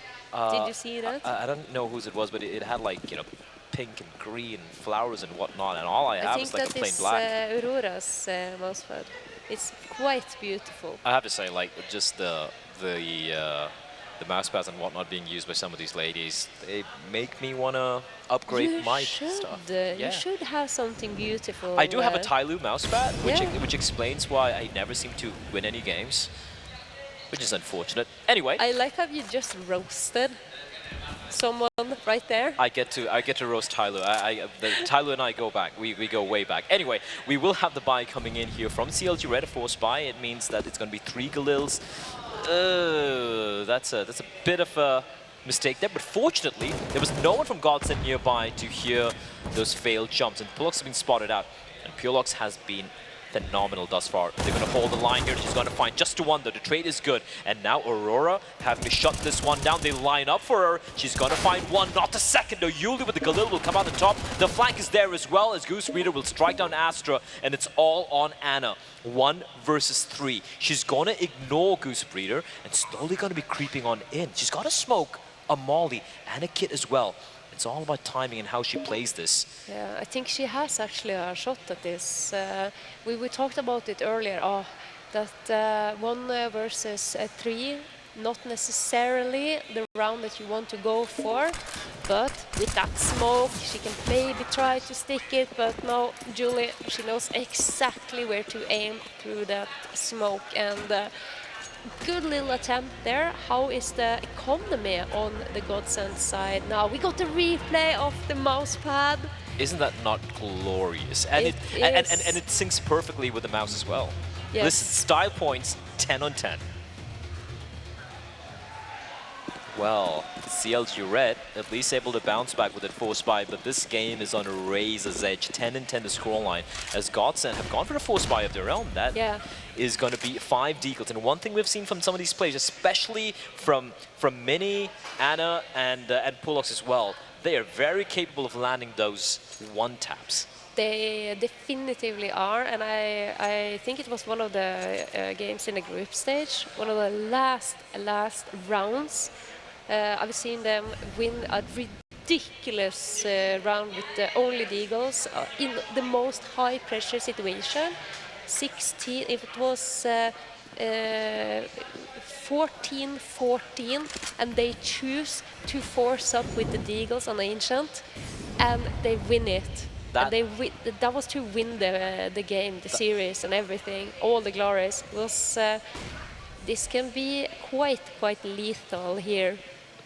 Did you see that? I don't know whose it was, but it had like, you know, pink and green flowers and whatnot, and all I have is like a plain black. I think that is Aurora's mouse pad. It's quite beautiful. I have to say, like, just the mouse pads and whatnot being used by some of these ladies, they make me want to upgrade my stuff. You should have something beautiful. I do have a Tyloo mouse pad, Yeah. which explains why I never seem to win any games, which is unfortunate. Anyway, I like how you just roasted someone right there. I get to roast Tyloo. Tyloo and I go back. We go way back. Anyway, we will have the buy coming in here from CLG Red, a force buy. It means that it's going to be 3 Galils. That's a bit of a mistake there, but fortunately there was no one from GODSENT nearby to hear those failed jumps, and pullox has been spotted out, and pullox has been phenomenal thus far. They're going to hold the line here. She's going to find just one though. The trade is good, and now Aurora having to shut this one down. They line up for her. She's going to find one, not the second though. Yuli with the Galil will come out the top. The flank is there as well as Goosebreeder will strike down Astra, and it's all on Anna. 1 versus 3. She's going to ignore Goosebreeder and slowly going to be creeping on in. She's got a smoke. a molly, and a kit as well. It's all about timing and how she plays this. Yeah, I think she has actually a shot at this. We talked about it earlier, that 1 versus 3, not necessarily the round that you want to go for, but with that smoke, she can maybe try to stick it, but no, Julie, she knows exactly where to aim through that smoke, and good little attempt there. How is the economy on the GODSENT side now? We got the replay of the mouse pad. Isn't that not glorious? And It and it syncs perfectly with the mouse as well. Yes. Listen, style points, 10 on 10. Well, CLG Red at least able to bounce back with that force buy, but this game is on a razor's edge. 10 and 10 the scoreline, as GODSENT have gone for a force buy of their own. That is going to be 5 decals. And one thing we've seen from some of these players, especially from Mini, Anna, and pullox as well, they are very capable of landing those one taps. They definitively are, and I think it was one of the games in the group stage, one of the last rounds. I've seen them win a ridiculous round with only the Eagles in the most high pressure situation. 16, if it was 14-14, and they choose to force up with the Eagles on Ancient, and they win it. And that was to win the game, the series, and everything. All the glories was. This can be quite lethal here.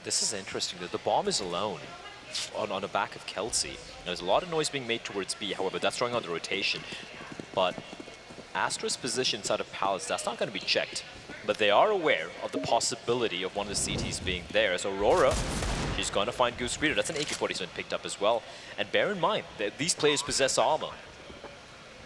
This is interesting. The bomb is alone on the back of Kelsey. There's a lot of noise being made towards B, however, that's throwing out the rotation. But Astra's position inside of Palace, that's not going to be checked. But they are aware of the possibility of one of the CTs being there. So Aurora, she's going to find Goose Reader. That's an AK-47 picked up as well. And bear in mind that these players possess armor.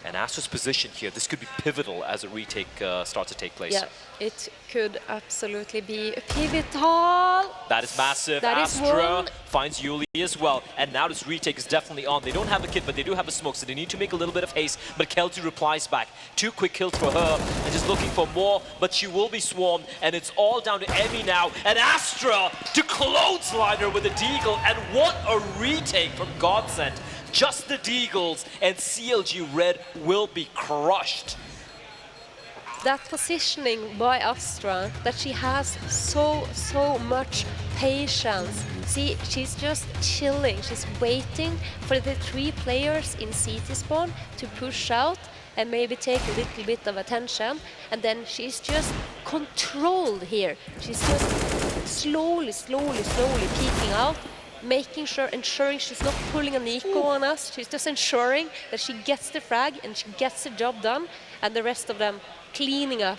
And Astra's position here, this could be pivotal as a retake starts to take place. Yeah, it could absolutely be pivotal. That is massive. That Astra finds Yuli as well. And now this retake is definitely on. They don't have a kit, but they do have a smoke, so they need to make a little bit of haste. But Kelsey replies back. 2 quick kills for her, and just looking for more, but she will be swarmed, and it's all down to Emmy now. And Astra to clothesline her with a deagle, and what a retake from GODSENT. Just the Deagles, and CLG Red will be crushed. That positioning by Astra, that she has so much patience. See, she's just chilling. She's waiting for the 3 players in CT spawn to push out and maybe take a little bit of attention. And then she's just controlled here. She's just slowly peeking out, making sure, ensuring she's not pulling a Nico on us. She's just ensuring that she gets the frag and she gets the job done, and the rest of them cleaning up.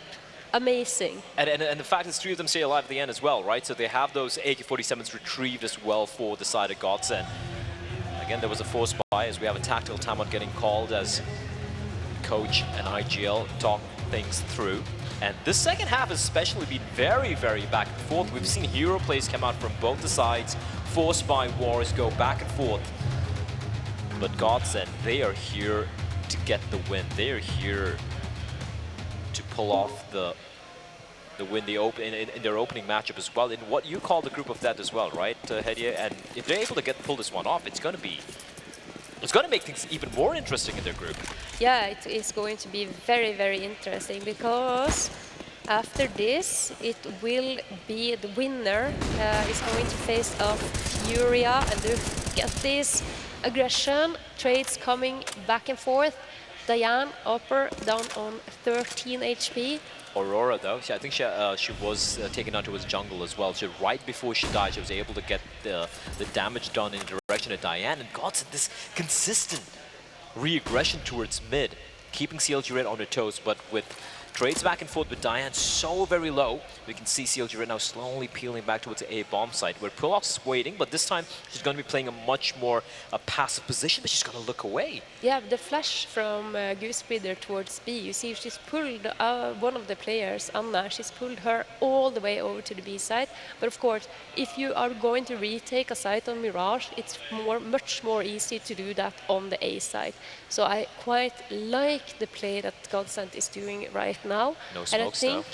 Amazing. And the fact is 3 of them stay alive at the end as well, right? So they have those AK-47s retrieved as well for the side of GODSENT. Again, there was a force buy as we have a tactical timeout getting called as coach and IGL talk things through. And this second half has especially been very back and forth. We've seen hero plays come out from both the sides. Force buy wars go back and forth. But GODSENT, they are here to get the win. They are here to pull off the win in their opening matchup as well. In what you call the group of death as well, right, Hedje? And if they're able to pull this one off, it's going to make things even more interesting in their group. Yeah, it is going to be very interesting, because after this, it will be the winner is going to face off Furia, and they get this aggression, trades coming back and forth. Diane upper down on 13 HP. Aurora, though, I think she was taken out towards jungle as well. So right before she died, she was able to get the damage done in the direction of Diane. And GODSENT, this consistent re-aggression towards mid, keeping CLG Red on their toes, but with trades back and forth with Diane so very low, we can see CLG Red now slowly peeling back towards the A bomb site, where pullox is waiting, but this time she's going to be playing a much more passive position, but she's going to look away. Yeah, the flash from Goose Breeder towards B, you see she's pulled one of the players, Anna, she's pulled her all the way over to the B side. But of course, if you are going to retake a site on Mirage, it's much more easy to do that on the A side. So I quite like the play that GODSENT is doing right now. No and I smokes think,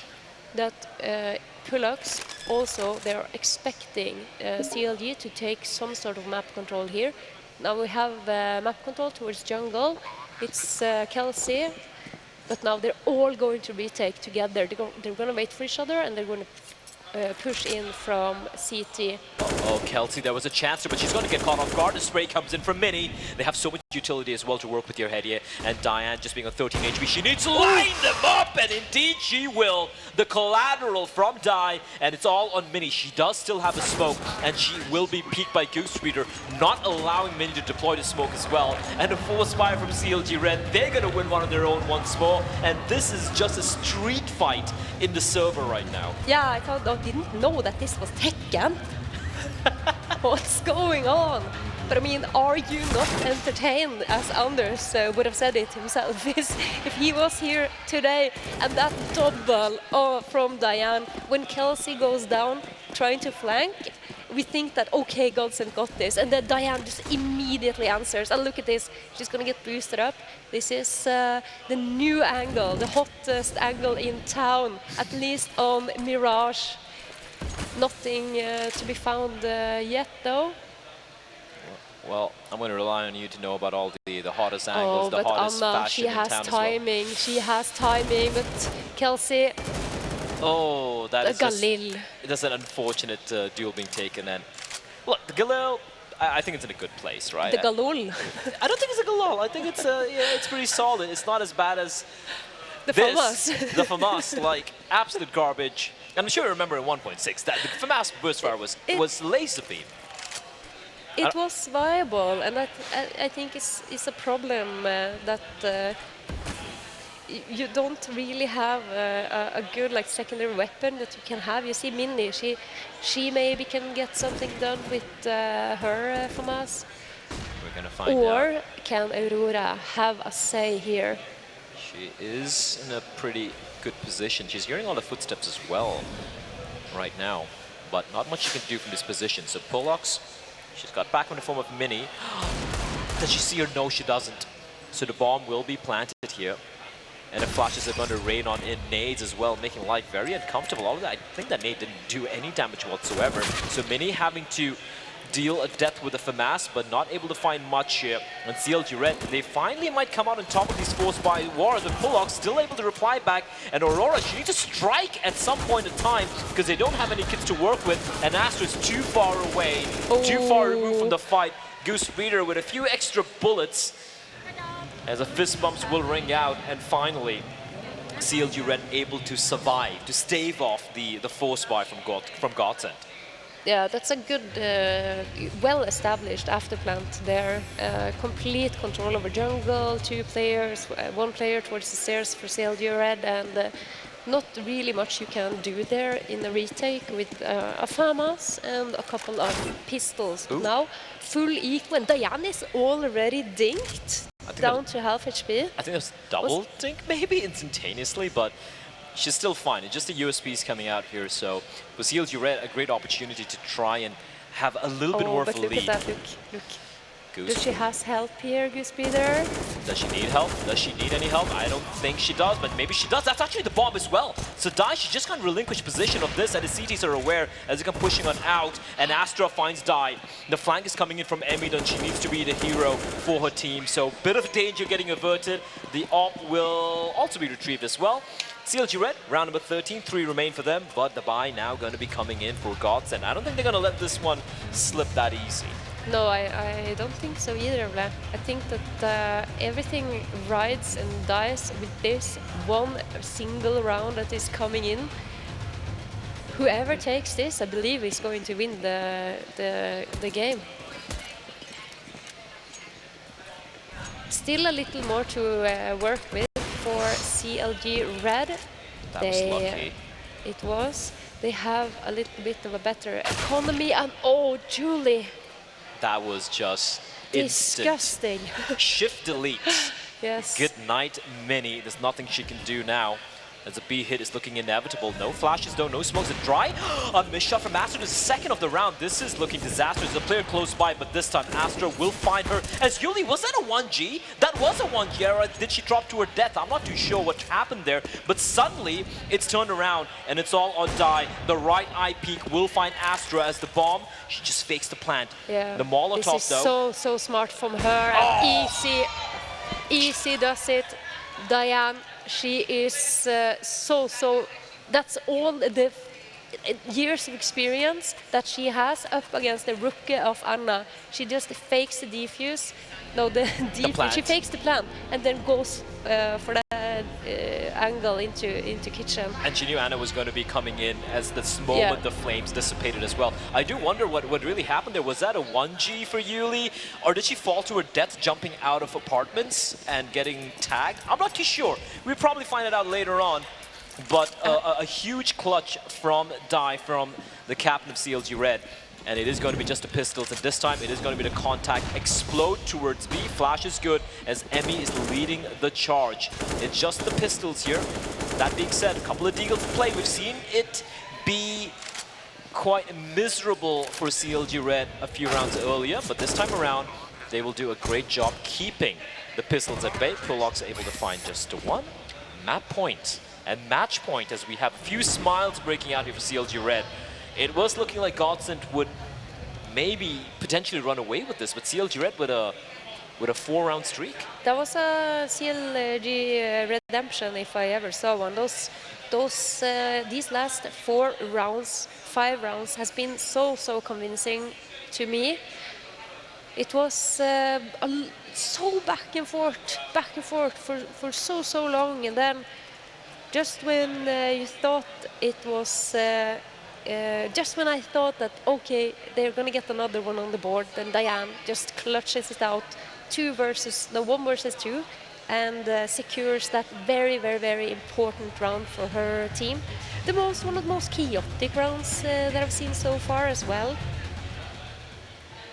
that pullox also they're expecting CLG to take some sort of map control here. Now we have map control towards jungle. It's Kelsey, but now they're all going to retake together. They're going to wait for each other and they're going to push in from CT. Oh, Kelsey, there was a chance, but she's going to get caught off guard. The spray comes in from Mini. They have so much utility as well to work with your head here. And Diane, just being on 13 HP, she needs to line them up, and indeed she will. The collateral from Di, and it's all on Mini. She does still have a smoke, and she will be peeked by Goose Reader, not allowing Mini to deploy the smoke as well. And a force fire from CLG Red. They're going to win one of their own once more, and this is just a street fight in the server right now. Yeah, I didn't know that this was Tekken. What's going on? But I mean, are you not entertained, as Anders would have said it himself, if he was here today? And that double from Diane, when Kelsey goes down trying to flank, we think that, okay, GODSENT got this. And then Diane just immediately answers. And look at this, she's going to get boosted up. This is the new angle, the hottest angle in town, at least on Mirage. Nothing to be found yet, though. Well, I'm going to rely on you to know about all the hottest angles, the hottest Anna, fashion in town as well. She has timing, but Kelsey... Oh, that is Galil. That's an unfortunate duel being taken. And look, the Galil, I think it's in a good place, right? The Galul. I don't think it's a Galil. I think it's yeah, it's pretty solid. It's not as bad as The FAMAS. The FAMAS, like absolute garbage. And I'm sure you remember in 1.6 that the FAMAS burst fire was laser beam. It was viable, and I think it's a problem that you don't really have a good like secondary weapon that you can have. You see Minnie, she maybe can get something done with her FAMAS. We're gonna find out. Or can Aurora have a say here? She is in a pretty good position. She's hearing all the footsteps as well right now, but not much she can do from this position. So pullox, she's got back in the form of Mini. Does she see her? No, she doesn't. So the bomb will be planted here. And the flashes are going to rain on in nades as well, making life very uncomfortable. All of that, I think that nade didn't do any damage whatsoever. So Mini having to deal a death with the FAMAS, but not able to find much here. And CLG Red, they finally might come out on top of these forced by wars, but pullox still able to reply back. And Aurora, she needs to strike at some point in time because they don't have any kits to work with. And Astra is too far away, too far removed from the fight. Goose Reader with a few extra bullets as the fist bumps will ring out, and finally CLG Red able to survive, to stave off the force buy from GODSENT. Yeah, that's a good, well-established afterplant there. Complete control over jungle, 2 players, 1 player towards the stairs for CLG Red, and not really much you can do there in the retake with a FAMAS and a couple of pistols. Ooh. Now, full equal, and Diane is already dinked down to half HP. I think it was double dink maybe instantaneously, but she's still fine. It's just the USPs coming out here, so for CLG Red, a great opportunity to try and have a little bit more of a lead. But look at that, look. Goose. Does she has help here, Goose Speeder? Does she need help? Does she need any help? I don't think she does, but maybe she does. That's actually the bomb as well. So Dai, she just can't relinquish position of this, and the CTs are aware as they come pushing on out, and Astra finds Dai. The flank is coming in from Emidon. She needs to be the hero for her team, so bit of danger getting averted. The AWP will also be retrieved as well. CLG Red, round number 13, 3 remain for them, but the buy now going to be coming in for GODSENT. I don't think they're going to let this one slip that easy. No, I don't think so either, Vlad. I think that everything rides and dies with this one single round that is coming in. Whoever takes this, I believe, is going to win the game. Still a little more to work with for CLG Red. That was lucky. It was. They have a little bit of a better economy, and oh, Julie. That was just disgusting. Shift delete. Yes. Good night, Mini. There's nothing she can do now. as a B hit is looking inevitable. No flashes though, no smokes. A dry, a missed shot from Astra. The second of the round. This is looking disastrous. There's a player close by, but this time Astra will find her. As Yuli, was that a 1G? That was a 1G, or did she drop to her death? I'm not too sure what happened there, but suddenly it's turned around and it's all on Die. The right eye peak will find Astra as the bomb. She just fakes the plant. Yeah. The Molotov though. This is so smart from her. Oh! Easy does it. Diane, she is that's all the years of experience that she has up against the rookie of Anna. She just fakes the defuse. No, the defuse. She fakes the plant and then goes for the angle into kitchen. And she knew Anna was going to be coming in as this moment the flames dissipated as well. I do wonder what really happened there. Was that a 1G for Yuli? Or did she fall to her death jumping out of apartments and getting tagged? I'm not too sure. We'll probably find it out later on. But a huge clutch from Die, from the captain of CLG Red. And it is going to be just the pistols, and this time it is going to be the contact. Explode towards B. Flash is good as Emmy is leading the charge. It's just the pistols here. That being said, a couple of deagles to play. We've seen it be quite miserable for CLG Red a few rounds earlier, but this time around they will do a great job keeping the pistols at bay. pullox able to find just one map point and match point as we have a few smiles breaking out here for CLG Red. It was looking like GODSENT would maybe potentially run away with this, but CLG Red with a 4-round streak. That was a CLG redemption if I ever saw one. These last 5 rounds has been so convincing to me. It was so back and forth for so long, and then just when you thought it was. Just when I thought that, okay, they're going to get another one on the board, then Diane just clutches it out, 1 versus 2, and secures that very important round for her team. One of the most chaotic rounds that I've seen so far as well.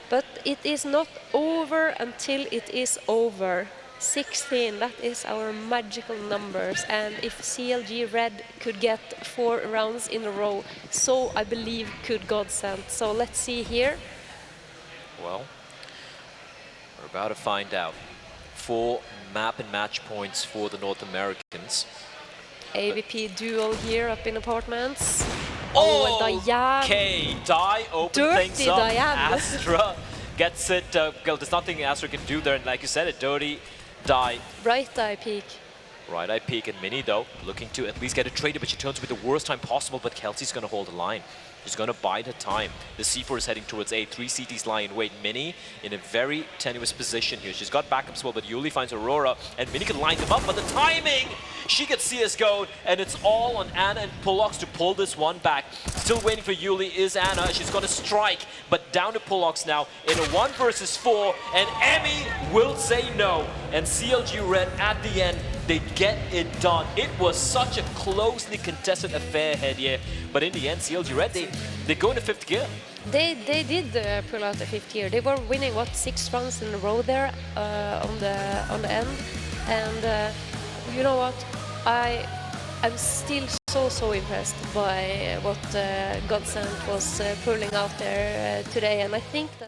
But it is not over until it is over. 16, that is our magical numbers, and if CLG Red could get 4 rounds in a row, so I believe could GODSENT. So let's see here. Well, we're about to find out. 4 map and match points for the North Americans. AVP duel here up in apartments. Oh, and Diane. Okay, Die open Dirty things up. Diane. Astra gets it. Well, there's nothing Astra can do there, and like you said, a dirty Die. Right eye peek. Right eye peek, and Minnie though looking to at least get it traded, but she turns with the worst time possible. But Kelsey's going to hold the line. She's going to bide her time. The C4 is heading towards A. 3 CTs lie in wait. Minnie in a very tenuous position here. She's got backup as well, but Yuli finds Aurora, and Minnie can line them up, but the timing! She gets CSGO'd, and it's all on Anna and pullox to pull this one back. Still waiting for Yuli is Anna. She's going to strike, but down to pullox now in a 1 versus 4, and Emmy will say no. And CLG Red at the end, they get it done. It was such a closely contested affair head here, but in the end, CLG Red, they go into 5th gear. They did pull out the 5th gear. They were winning 6 rounds in a row there on the end, and you know what? I'm still so impressed by what GODSENT was pulling out there today, and I think that.